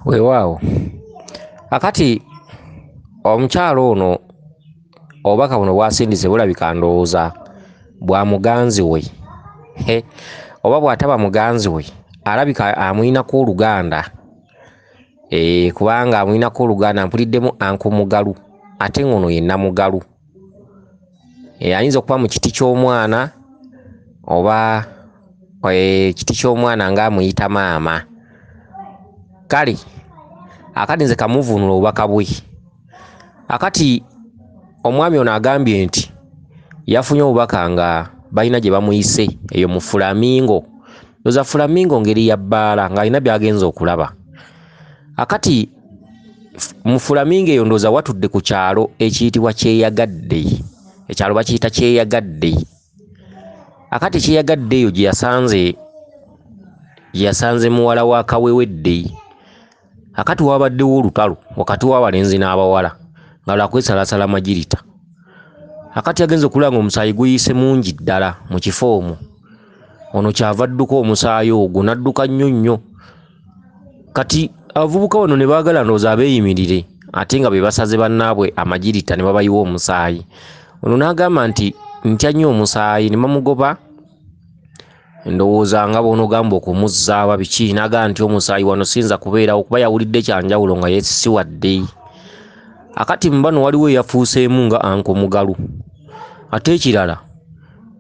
Weewaawo akati omukyalo ono obubaka buno bwasindise bulabika ndowooza bwa muganzi we oba bw'ataba muganzi we alabika amuyinako oluganda kubanga amuyinako oluganda mpuliddemu anko mugalu ate ngono ye namugalu ayinza okuba mu kiti ky'omwana oba kiti ky'omwana ng'amuyita maama. Kale akati nze kamuvuunula obubaka bwe. Akati omwami ono agambye nti yafunye obubaka nga balina gye bamuyise eyo mu Flamingo. Ndowooza Flamingo ngeri ya bbaala ng'alina by'agenza okulaba. Akati mu Flamingo eyo ndowooza watudde ku kyalo ekiyitibwa Kyeyagadde. Ekyalo bakiyita Kyeyagadde. Akati Kyeyagadde eyo gye yasanze muwala wa Kawewedde. Akati wabaddewo olutalo wakati w'abalenzi n'abawala nga lwakwesalaasala amajirita. Akati yagenze okulaba nga omusaayi guyiise mungi ddala mu kifo omwo. Ono kyava adduka omusaayi ogwo n'adduka nnyo nnyo. Kati abavubuka bano ne baagala ndowooza abeeyimirire ate nga be basaze bannaabwe amajirita ne babayiwa omusaayi. Ono n'agamba nti ntya nnyo omusaayi, ne bamugoba ndowooza nga bw'onogamba okumuzzaaba biki, n'agamba nti omusaayi wano siyinza kubeerawo kuba yawulidde kyanjawulo nga yeesisiwadde. Akati mu bano waliwo eyafuuseemu nga anko mugalu. Ate ekirala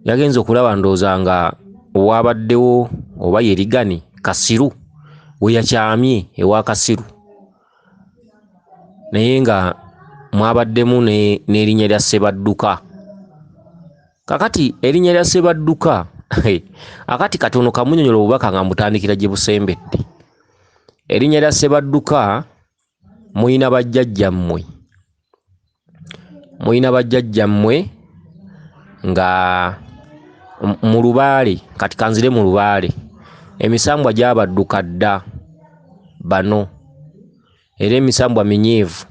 yagenze okulaba ndowooza nga owabaddewo oba yerigani Kasiru we yakyamye ewa Kasiru, naye nga mwabaddemu n'erinnya lya Ssebadduka. Kakati erinnya lya Ssebadduka akati katono kamunyonyola obubaka nga mbutandikira gye busembedde. Erinnya lya Ssebadduka muyina bajjajjammwe nga mu Lubaale, kati kanzire mu Lubaale emisambwa gyabadduka dda bano, era emisambwa minyeevu,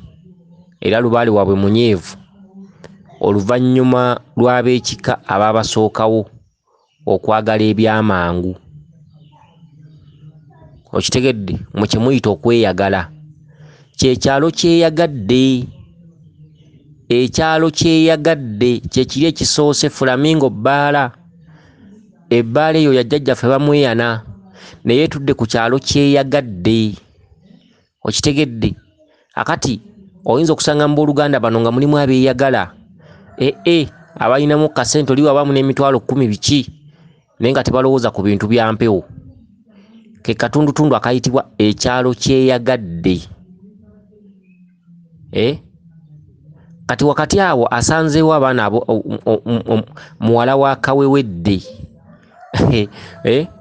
era Lubaale waabwe munyeevu oluvannyuma lw'ab'ekika abaabasookawo okwagala ebyamangu. Okitegedde mu kye muyita okweyagala. Kyekyalo Kyeyagadde. Ekyalo Kyeyagadde kye kiri ekisoose Flamingo bbaala. Ebbaala eyo yajjajjaffe bamweyana naye etudde ku kyalo Kyeyagadde. Okitegedde. Akati oyinza okusanga mu booluganda bano nga mulimu abeeyagala abalinamu kasente oli wabamu n'emitwalo 10 biki naye nga tebalowooza ku bintu bya mpewo. Ke katundutundu akayitibwa ekyalo Kyeyagadde. Kati wakati awo asanzeewo abaana muwala wa Kawewedde.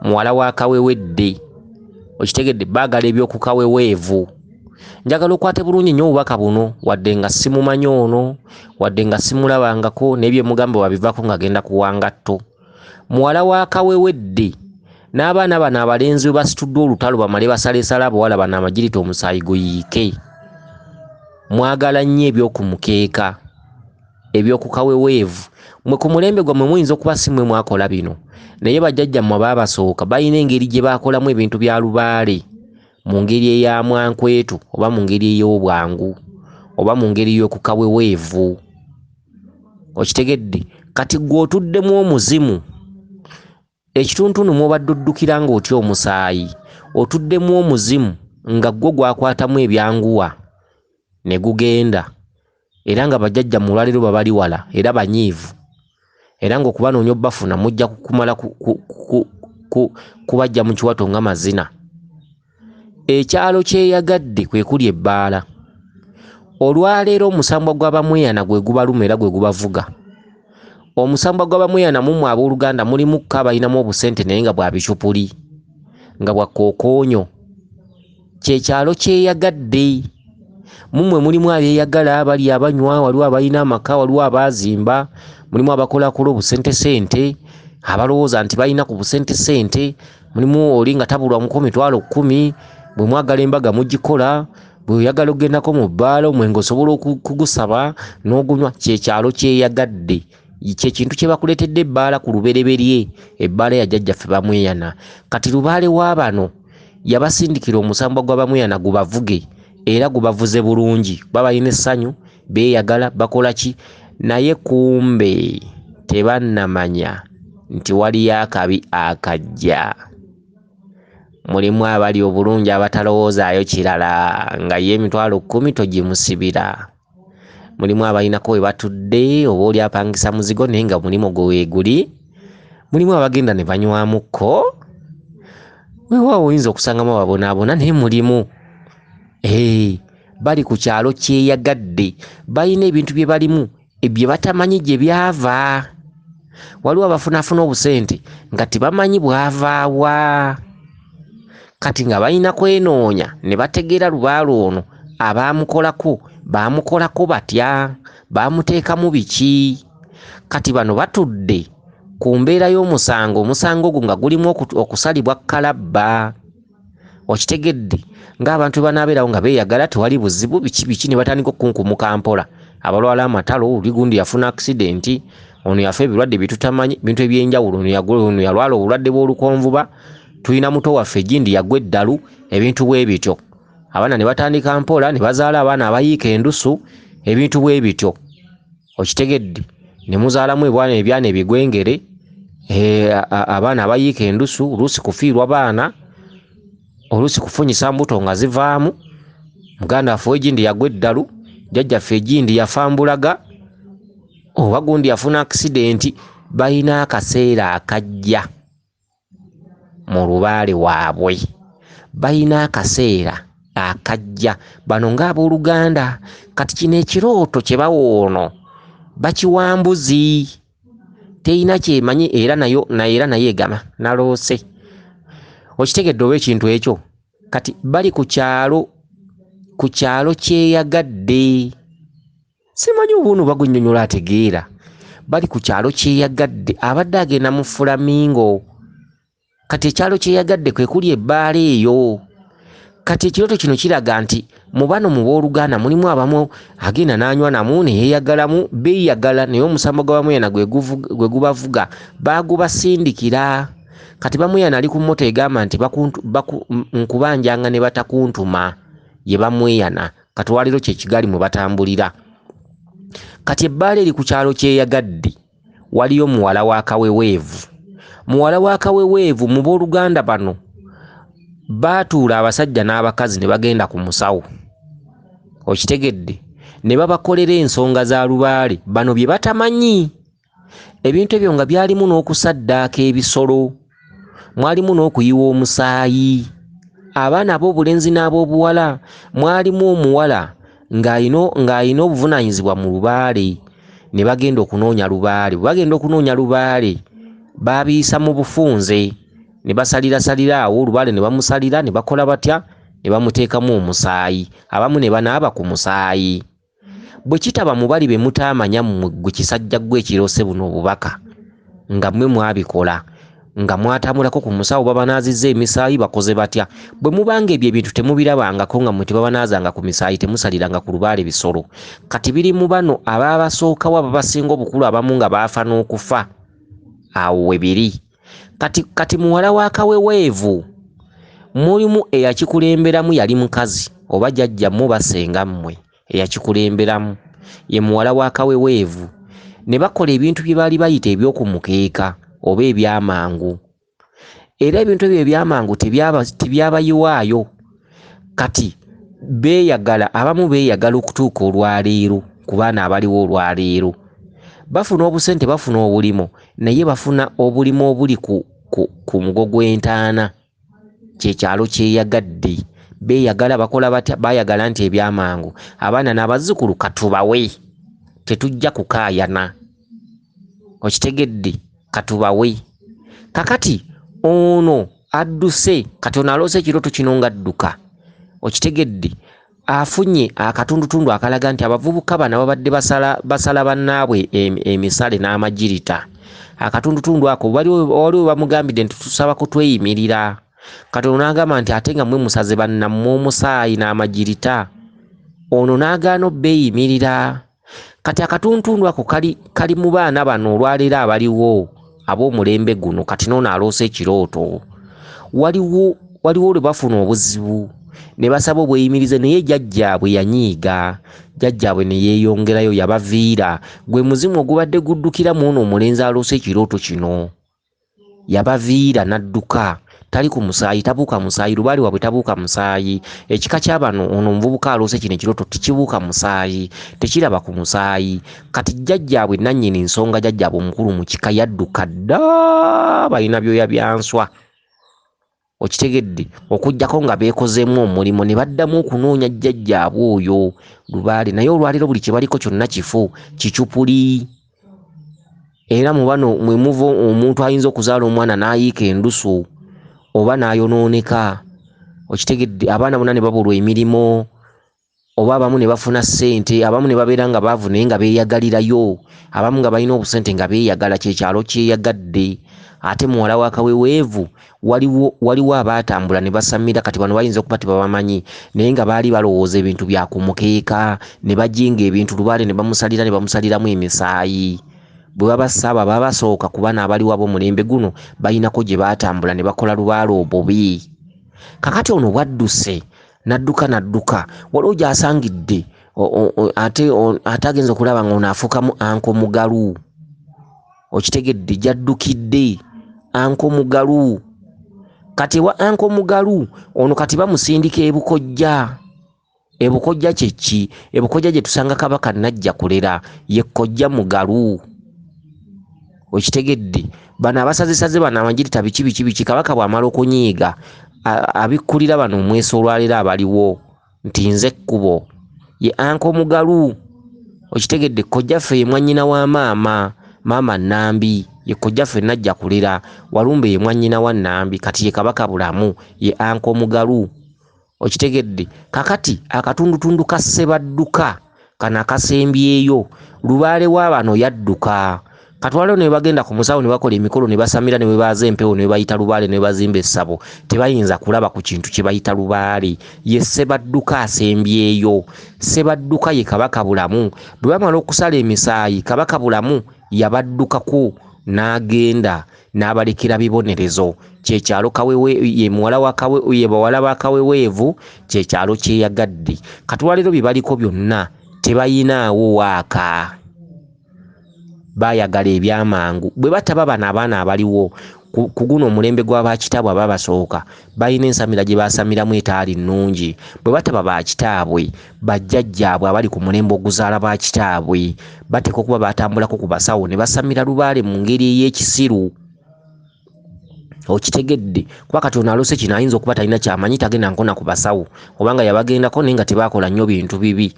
Muwala wa Kawewedde. Okitegedde, baagala ebyokukaweweevu. Njagala okwate bulungi nnyo obubaka buno wadde nga simumanyi ono, wadde nga simulabangako n'ebyo mugamba babivaako ng'agenda kuwangatto. Muwala wa Kawewedde n'abaana bano abalenzi basitudde olutalo bamale basaleesala abawala bano amajirita omusaayi guyiike. Mwagala nnyo ebyokumukeeka, ebyokukaweweevu. Mwe ku mulembe gwammwe muyinza okuba si mmwe mwakola bino, naye bajjajjammwe baabasooka balina engeri gye baakolamu ebintu bya Lubaale, mu ngeri eya mwankwetu oba mu ngeri ey'obwangu oba mu ngeri y'okukaweweevu. Okitegedde. Kati gwe otuddemu omuzimu, ekituntunu mw'obadde oddukira ng'otya omusaayi, otuddemu omuzimu nga gwo gwakwatamu ebyanguwa ne gugenda, era nga bajjajja mu lwaleero babali wala era banyiivu, era ng'okubanoonya obbafuna mujja kumala kubajja mu kiwato nga mazina. Ekyalo Kyeyagadde kwe kuli ebbaala. Olwaleero omusambwa gw'abamweyana gwe gubaluma era gwe gubavuga. Omusambwa gw'abamweyana mumwe abooluganda mulimu balinamu obusente naye nga bwa bicupuli, nga bwa kookoonyo. Kyekyalo Kyeyagadde. Mumwe mulimu abeeyagala, bali abanywa, waliwo abalina amaka, waliwo abaazimba, mulimu abakolakola obusente abalowooza nti balina ku busente. Mulimu oli nga tabulwa mu 10,000 bwe mwagala embaga mugikola, bwe oyagala ogendako mu bbaala omwenge osobola okugusaba n'ogunywa. Kyekyalo Kyeyagadde. Kye kintu kye bakuleetedde ebbaala ku lubereberye, ebbaala ya jjajjaffe bamweyana. Kati Lubaale wa bano yabasindikira omusambwa gw'abamuyana gubavuge era gubavuze bulungi babalina essanyu beeyagala bakola ki naye kumbe tebannamanya nti waliyo akabi akajja. Mulimu abali obulungi abatalowoozaayo kirala nga ye emitwalo 10 togimusibira. Mulimu abalinako we batudde oba oli apangisa muzigo naye nga mulimu gwe weeguli. Mulimu abagenda ne banywamukko weewaawo oyinza okusangamu ababonaabona naye mulimu bali ku kyalo kyeyagadde balina ebintu bye balimu bye batamanyi gye byava. Waliwo abafunafuna obusente nga tebamanyi bwavaawa kati nga balina kwenoonya ne bategeera lubaalo ono baamukolako batya baamuteekamu biki. Kati bano batudde ku mbeera y'omusango ogwo nga gulimu okusalibwa kalabba. Okitegedde ng'abantu banaabeerawo nga beeyagala tewali buzibu biki ne batandika okunkumuka mpola. Abalwala amatalo oli gundi yafuna accident, ono yafa ebirwadde bitutamanyi bintu ebyenjawulo, ono yalwala obulwadde bw'olukonvuba, tulina muto waffe gindi yagwa eddalu, ebintu bwe bityo. Abaana ne batandika mpola ne bazaala abaana abayiika endusu, ebintu bwe bityo. Okitegedde ne muzaalamu ebyana ebigwengere, abaana abayiika endusu, oluusi kufiirwa baana, oluusi kufunyisa mbuto nga zivaamu. Muganda waffe egindi yagwa eddalu, jjajjaffe egindi yafa mbulaga, oba gundi yafuna accident. Balina akaseera akajja mu lubaale waabwe, balina akaseera akajja. Bano ng'abooluganda kati kino ekirooto kye bawoono bakiwambuzi teyina kyemanyi era naye egama naloose. Okitegedde oba ekintu ekyo kati bali ku kyalo kyeyagadde. Simanyi obuno bagunnyonnyola ategeera. Bali ku kyalo kyeyagadde abadde agenda mu Flamingo. Kati ekyalo kyeyagadde kwe kuli ebbaala eyo. Kati ekirooto kino kiraga nti mu bano mu booluganda mulimu abamu agenda n'anywa namu ne yeeyagalamu, beeyagala naye omusambwa gw'abamuyana gwe gubavuga baagubasindikira. Kati bamuyana ali ku mmoto egamba nti nkubanjanga ne batakuntuma ye bamweyana. Kati waliro kye kigali mwe batambulira. Kati ebbaala eri ku kyalo kyeyagadde waliyo muwala wa kaweweevu. Muwala wa kaweweevu mu booluganda bano baatuula abasajja n'abakazi ne bagenda ku musawo. Okitegedde ne babakolera ensonga za lubaale bano bye batamanyi. Ebintu ebyo nga byalimu n'okusaddaaka ebisolo, mwalimu n'okuyiwa omusaayi. Abaana ab'obulenzi n'ab'obuwala mwalimu omuwala ng'ayina obuvunaanyizibwa mu lubaale. Ne bagenda okunoonya lubaale. Bwe bagenda okunoonya lubaale baabiyisa mu bufunze ne basalirasalira awo olubaale ne bamusalira ne bakola batya ne bamuteekamu omusaayi. Abamu ne banaaba ku musaayi. Bwe kitaba mubali be mutaamanya mmwe gwe kisajja gwe ekiroose buno obubaka nga mmwe mwabikola nga mwatambulako ku musawo babanaazizza emisaayi bakoze batya. Bwe mubanga ebyo ebintu temubirabangako nga mmwe tebabanaazanga ku misaayi temusaliranga ku lubaale bisolo. Kati biri mu bano abaabasookawo ababasinga obukulu abamu nga baafa n'okufa. Awo we biri. Kati muwala wa kaweweevu mulimu eyakikulemberamu yali mukazi oba jjajjammwe basenga mmwe eyakikulemberamu ye muwala wa kaweweevu. Ne bakola ebintu bye baali bayita eby'okumukeeka oba ebyamangu. Era ebintu ebyo ebyamangu tebyabayiwaayo. Kati beeyagala, abamu beeyagala okutuuka olwaleero ku baana abaliwo olwaleero. Bafuna obusente bafuna obulimo naye bafuna obulimo obuli ku mugo gw'entaana. Kyekyalo kyeyagadde. Beeyagala bakola batya? Baayagala nti ebyamangu abaana n'abazzukulu katubawe tetujja kukaayana. Okitegedde katubawe. Kakati ono adduse kati ono aloose ekirooto kino ng'adduka. Okitegedde afunye akatundutundu akalaga nti abavubuka bano babadde basala bannaabwe emisale n'amajirita. Akatundutundu ako waliwo bamugambidde nti tusaba kutweyimirira. Kati ono n'agamba nti ate nga mmwe musaze bannammwe omusaayi n'amajirita. Ono n'agaana obbeeyimirira. Kati akatundutundu ako kali mu baana bano olwaleero abaliwo ab'omulembe guno. Kati n'ono aloose ekirooto. Waliwo waliwo lwe bafuna obuzibu ne basaba obweyimirize naye jjajjaabwe yanyiiga. Jjajjaabwe ne yeeyongerayo yabaviira. Gwe muzimu ogubadde guddukiramu ono omulenzi aloose ekirooto kino. Yabaviira n'adduka. Tali ku musaayi, tabuuka musaayi, lubaale waabwe tabuuka musaayi. Ekika ky'abano ono omuvubuka aloose kino ekirooto tekibuuka musaayi, tekiraba ku musaayi. Kati jjajjaabwe nannyini nsonga, jjajjaabwe omukulu mu kika yadduka dda, balina byoya bya nswa. Okitegedde okujjako nga beekozeemu omulimu ne baddamu okunoonya jjajjaabwe oyo lubaale, naye olwaleero buli kye baliko kyonna kifu, kicupuli. Era mu bano mwe muva omuntu ayinza okuzaala omwana n'ayiika endusu oba n'ayonooneka. Okitegedde abaana bonna ne babulwa emirimu oba abamu ne bafuna ssente, abamu ne babeera nga baavu naye nga beeyagalirayo, abamu nga balina obusente nga beeyagala, kyekyalo kyeyagadde. Ate muwala wa kaweweevu waliwo abaatambula ne basamira, kati bano bayinza okuba tebabamanyi naye nga baali balowooza ebintu bya ku mukeeka ne bajinga ebintu lubaale ne bamusalira ne bamusaliramu emisaayi. Bwe babasaaba babasooka ku bana abaliwo ab'omulembe guno balinako gye baatambula ne bakola lubaale obubi. Kakati ono bwadduse n'adduka waliwo gy'asangidde ate agenza okulaba ng'ono afuukamu anko mugalu. Okitegedde gy'addukidde anko mugalu. Kati wa anko mugalu ono kati bamusindika ebukojja. Ebukojja kye ki? Ebukojja gye tusanga Kabaka Najja kulera ye kkojja mugalu. Okitegedde bano abasazesaze bano amajirita biki Kabaka bw'amala okunyiiga abikkulira bano omweso olwaleero abaliwo nti nze kkubo ye anko mugalu. Okitegedde kkojjaffe ye mwannyina wa maama Nambi, ye kkojjaffe Najja kulera. Walumbe ye mwannyina wa Nambi, kati ye Kabaka bulamu ye anko mugalu. Okitegedde kakati akatundutundu ka Ssebadduka kano akasembyeyo lubaale wa bano yadduka. Katwalo ne bagenda ku musawo ne bakola emikolo ne basamira ne baaza empewo ne bayita lubaale ne bazimba essabo, tebayinza kulaba ku kintu kye bayita lubaale. Ye Ssebadduka asembyeyo. Ssebadduka ye Kabaka bulamu. Bwe bamala okusala emisaayi Kabaka bulamu yabaddukako n'agenda n'abalekera bibonerezo. Kyekyalo ye muwala wa ye bawala ba Kaweweevu, kyekyalo kyeyagadde. Katwaliro bye baliko byonna tebayinaawo waaka. Baayagala ebyamangu. Bwe bataba bano abaana abaliwo ku guno omulembe gw'abakitaabwe ababasooka balina ensamira gye baasamiramu etaali nnungi. Bwe bataba bakitaabwe bajjajjaabwe abali ku mulembe oguzaala bakitaabwe bateeka okuba batambulako ku basawo ne basamira lubaale mu ngeri ey'ekisiru. Okitegedde kuba kati ono aloose kino ayinza okuba talina kyamanyi, tagenda nkona ku basawo obanga yabagendako naye nga tebaakola nnyo bintu bibi.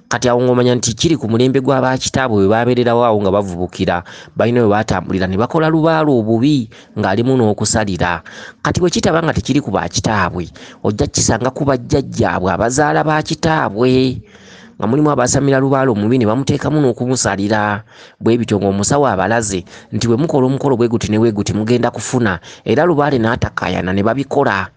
Kati awo ng'omanya nti kiri ku mulembe gw'abakitaabwe bwe baabeererawo awo nga bavubukira balina bwe baatambulira ne bakola lubaale obubi ng'alimu n'okusalira. Kati bwe kitaba nga tekiri ku bakitaabwe ojja kisanga ku bajjajjaabwe abazaala bakitaabwe nga mulimu abasamira lubaale omubi ne bamuteekamu n'okumusalira. Bwe bityo ng'omusawo abalaze nti bwe mukola omukolo bwe guti ne bwe guti mugenda kufuna, era lubaale n'atakaayana ne babikola.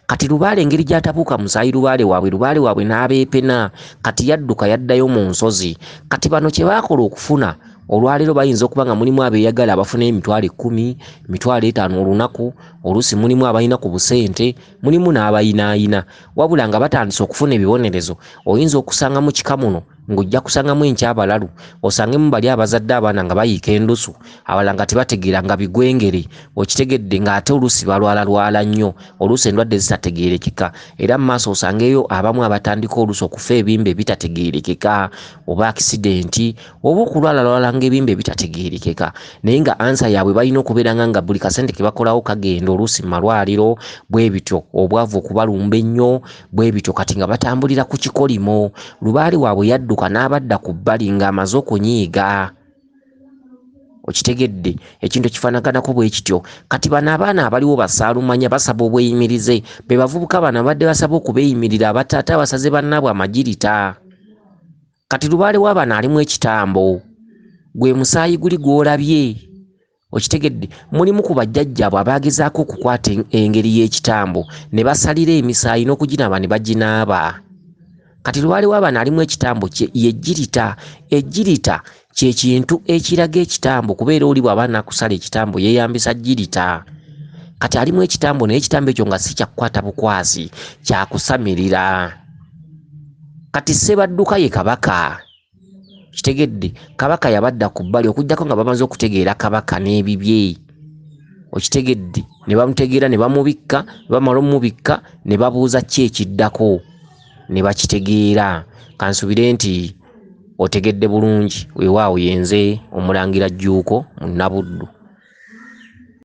Kati lubaale engeri gy'atabuuka musaayi lubaale waabwe n'abeepena. Kati yadduka yaddayo mu nsozi. Kati bano kye baakola okufuna olwaleero bayinza okuba nga mulimu abeeyagala abafuna emitwalo 10, emitwalo 5 olunaku, oluusi mulimu abalina ku busente, mulimu n'abayinaayina. Wabula nga batandise okufuna ebibonerezo oyinza okusanga mu kika muno ng'ojja kusangamu enkyabalalu, osangemu bali abazadde abaana nga bayiika endusu, abalala nga tebategeera nga bigwengere. Okitegedde ng'ate oluusi balwala nnyo, oluusi endwadde zitategeerekeka. Era mu maaso osangeyo abamu abatandika oluusi okufa ebimba ebitategeerekeka oba akisidenti oba okulwala ng'ebimba ebitategeerekeka. Naye nga ansa yaabwe balina okubeera nga buli kasente ke bakolawo kagenda oluusi mu malwaliro. Bwe bityo obwavu okubalumba ennyo, bwe bityo kati nga batambulira ku kikolimo. Lubaale waabwe yadduka n'abadda ku bbali ng'amaze okunyiiga. Okitegedde ekintu ekifaanaganako bwe kityo. Kati bano abaana abaliwo basaalumanya basaba obweyimirize, be bavubuka bano abadde basaba okubeeyimirira abataata abasaze bannaabwe amajirita. Kati lubaale w'abano alimu ekitambo, gwe musaayi guli gw'olabye. Okitegedde mulimu ku bajjajjaabwe abaagezaako okukwata engeri y'ekitambo ne basalira emisaayi n'okuginaba ne baginaaba. Kati lubaale w'abano alimu ekitambo ye ejjirita. Ejjirita kye kintu ekiraga ekitambo, kubeera oli bw'aba nakusala ekitambo yeeyambisa jjirita. kati alimu ekitambo naye ekitambo ekyo nga si kyakukwata bukwasi kyakusamirira. Kati Ssebadduka ye kabaka, kitegedde, kabaka yabadda ku bbali okugjako nga bamaze okutegeera kabaka n'ebibye, okitegedde, ne bamutegeera ne bamubikka, bamala omubikka ne babuuza ki ekiddako ne bakitegeera. Kansubire nti otegedde bulungi, weewaawo yenze Omulangira Jjuuko Munnabuddu.